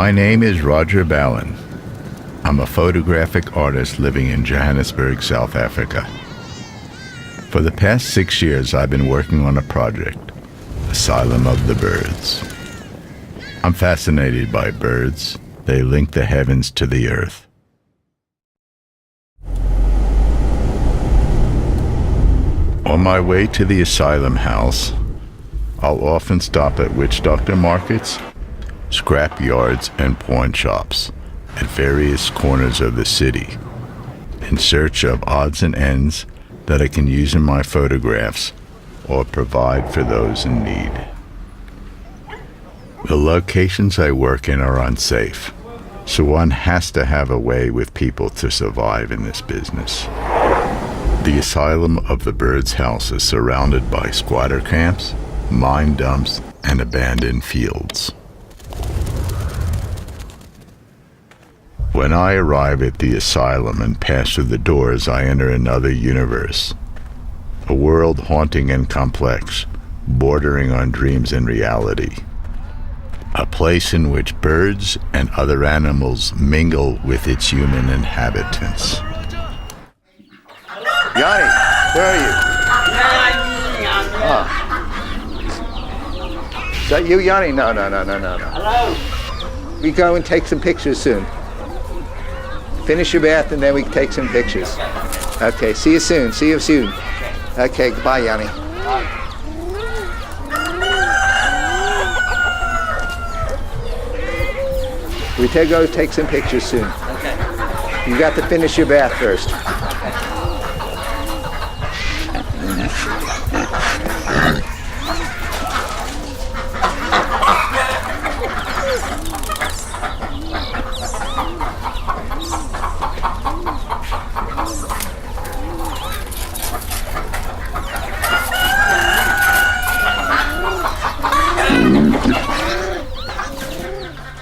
My name is Roger Ballen. I'm a photographic artist living in Johannesburg, South Africa. For the past 6 years, I've been working on a project, Asylum of the Birds. I'm fascinated by birds. They link the heavens to the earth. On my way to the asylum house, I'll often stop at witch doctor markets, scrap yards, and pawn shops at various corners of the city in search of odds and ends that I can use in my photographs or provide for those in need. The locations I work in are unsafe, so one has to have a way with people to survive in this business. The Asylum of the Birds house is surrounded by squatter camps, mine dumps, and abandoned fields. When I arrive at the asylum and pass through the doors, I enter another universe, a world haunting and complex, bordering on dreams and reality. A place in which birds and other animals mingle with its human inhabitants. Yanni, where are you? Is that you, Yanni? No. Hello. We go and take some pictures soon. Finish your bath and then we can take some pictures. Okay, see you soon. Okay, goodbye, Yanni. We go take some pictures soon. Okay. You got to finish your bath first.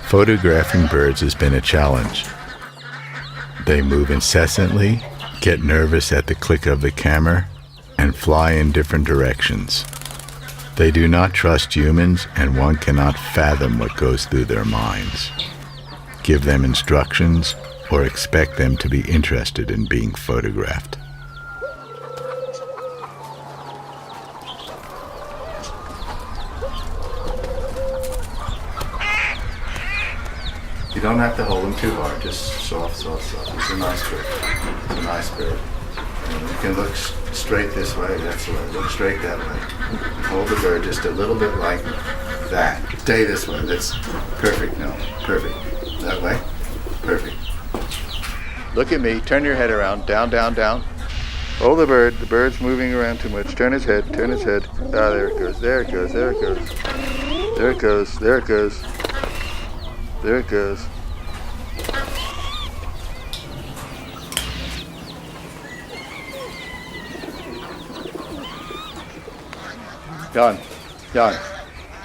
Photographing birds has been a challenge. They move incessantly, get nervous at the click of the camera, and fly in different directions. They do not trust humans, and one cannot fathom what goes through their minds. Give them instructions or expect them to be interested in being photographed. You don't have to hold them too hard, just soft. It's a nice bird. And you can look straight this way, that's the way. Look straight that way. Hold the bird just a little bit like that. Stay this way, that's perfect now. Perfect. That way? Perfect. Look at me, turn your head around, down. Hold the bird's moving around too much. Turn his head. Ah, there it goes. There it goes. John,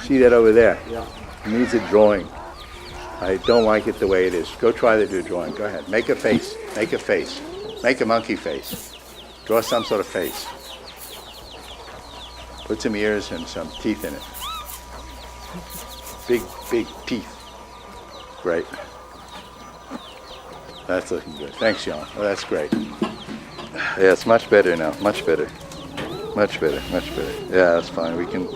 see that over there? Yeah. It needs a drawing. I don't like it the way it is. Go try to do a drawing. Go ahead. Make a face. Make a monkey face. Draw some sort of face. Put some ears and some teeth in it. Big teeth. Great. That's looking good. Thanks, Jan. Oh, that's great. Yeah, it's much better now. Much better. Yeah, that's fine. We can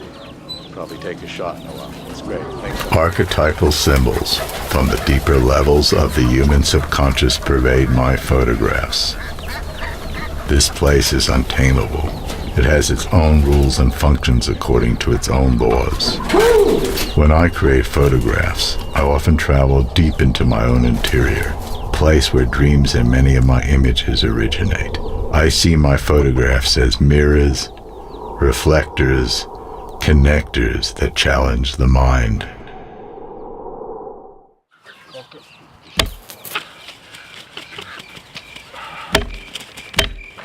probably take a shot in a while. That's great. Thanks. Archetypal symbols from the deeper levels of the human subconscious pervade my photographs. This place is untamable. It has its own rules and functions according to its own laws. When I create photographs, I often travel deep into my own interior, a place where dreams and many of my images originate. I see my photographs as mirrors, reflectors, connectors that challenge the mind.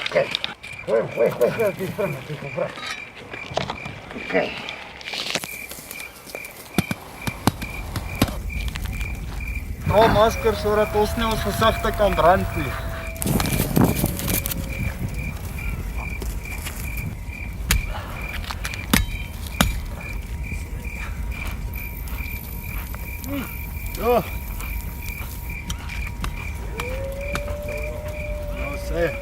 Okay. Wait, Okay. Dra masker sodat ons nie ons gesigte kan brand nie. Ja. Hey.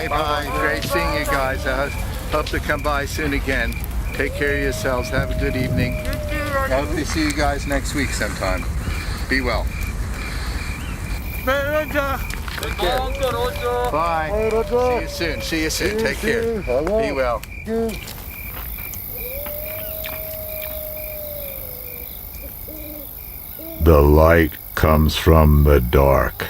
Bye. Great seeing you guys. I hope to come by soon again. Take care of yourselves. Have a good evening. I hope to see you guys next week sometime. Be well. Take care. Bye. See you soon. Take care. Be well. The light comes from the dark.